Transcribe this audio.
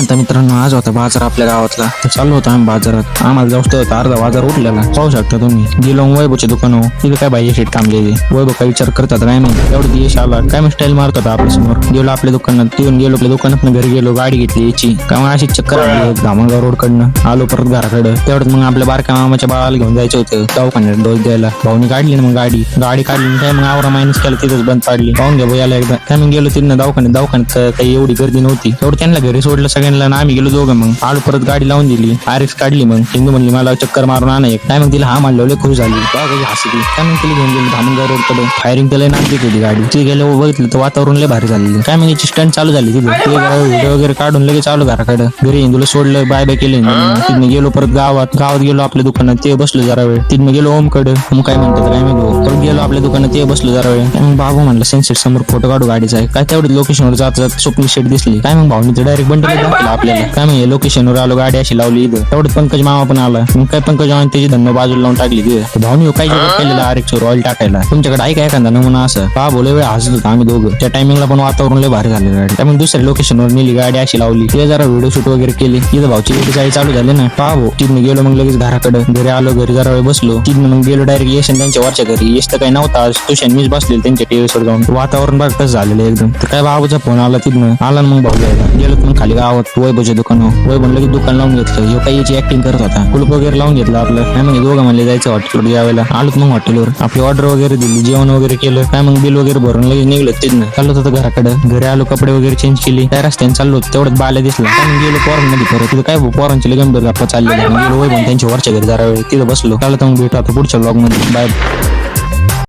म्हणता मित्रांनो, आज होता बाजार आपल्या गावातला. तर चालू होता आम्ही बाजारात. आम्हाला जास्त होता अर्धा बाजार उठलेला. पाहू शकता तुम्ही. गेलो वैभवच्या दुकान. तिथे काय भाई शेट थांबलेले. वैभव काय विचार करतात काय नाही. एवढं यश आला काय मग स्टाईल मारत होता आपल्या समोर. गेलो आपल्या दुकानात. येऊन गेलो आपल्या दुकानात घरी गेलो. गाडी घेतली याची. का मग अशी चक्कर आली धामणगाव रोड कडनं. आलो परत घराकडे. तेवढ्यात मग आपल्या बारक्या मामाच्या बाळाला घेऊन जायचं होतं दवाखान्यात डोस द्यायला. भाऊनी काढली ना मग गाडी काढली काय मग आवरा मायनस केलं तिथंच बंद पाडली. पाहून घ्या याला एकदा. काय मग गेलो तिथनं दवाखान्यात काही एवढी गर्दी नव्हती. तेवढं त्यांना घरी सोडलं सगळ्यांना. आम्ही गेलो दोघं. मग आलो परत गाडी लावून दिली. आरएक्स काढली. मग हिंदू म्हणली मला चक्कर मारून आणा एक. काय मग तिला हा मानलं खुश झाली. हसली. काय मग तिला घेऊन गेली धामणगाव रोड कडे. फायरिंग त्याला नाचली होती गाडी. ती गेलं बघितलं तर वातावरण लय भारी झालेलं. काय मग याची स्टंट चालू झाली तिथे. व्हिडिओ वगैरे काढून लगेच चालू घराकडे. घरी हिंदूला सोडलं बाय बाय केले. तिथनं गेलो परत गावात गेलो आपल्या दुकानात. ते बसलो जरा वेळ. तिथनं गेलो ओमकडे. मग काय म्हणतात काय माहिती. परत गेलो आपल्या दुकानात. ते बसलो जरा वेळ. मग बाबू म्हणलं सनसेट समोर फोटो काढू गाडीचा आहे. काय तेवढं लोकेशनवर जात स्वप्नी शेट दिसली. काय मग भाऊनी डायरेक्ट बंडल दाखवला आपल्याला. काय मग लोकेशनवर आलो. गाडी अशी लावली इथं. तेवढं पंकज मामा पण आला. मग काय पंकज मामा त्याची धन्नो बाजूला लावून टाकली तिथे. भाऊनी काय जवळ केलेलं आरएक्सवर ऑइल टाकायला. तुमच्याकडे आहे काय एखादा नमुना असं. पहा बोले वेळ हसत होता आम्ही दोघं. त्या टायमिंगला पण वातावरण लय भारी झालं गाडी. त्यामुळे दुसऱ्या लोकेशनवर नेली गाडी अशी लावली. ते जरा व्हिडिओ शूट वगैरे केली. तिथं भाऊची गाडी चालू झाली ना. पहा भाऊ तिथनं गेलो मग लगेच घराकडे. घरी आलो. घरी जरा वेळ बसलो. तिथनं मग गेलो डायरेक्ट यश त्यांच्या वरच्या घरी. यश तर काही नव्हता. तुषार मीच बसलेलं त्यांच्या टेरेसवर जाऊन. वातावरण बघ कसं झालेलं एकदम. तर काय बाबूचा फोन आला. तिथनं आला मग भाऊ घ्यायला. गेलो मग खाली गावात वैभवच्या दुकानावर. वैभव लगेच दुकान लावून घेतलं. ह्यो काही याची ऍक्टिंग करत होता. कुलूप वगैरे लावून घेतलं आपलं. काय मग दोघं म्हणले जायचं हॉटेलवर यावेळेला. आलोत मग हॉटेलवर. आपली ऑर्डर वगैरे दिली. जेवण वगैरे केलं. काय मग बिल वगैरे भरून लगेच निघलो. तिथनं चाललो होतं घराकडे. घरी आलो. कपडे वगैरे चेंज केली. त्या रस्त्याने चाललो. तेवढ्यात बाल्या दिसला. काय मग गेलो पोरांमध्ये परत. तिथं काय पोरांची गंभीर गप्पा चाललेल्या. गेलो वैभव त्यांच्या वरच्या घरी जरा वेळ. तिथं बसलो. चालत मग भेटू आता पुढच्या ब्लॉग मध्ये. बाय.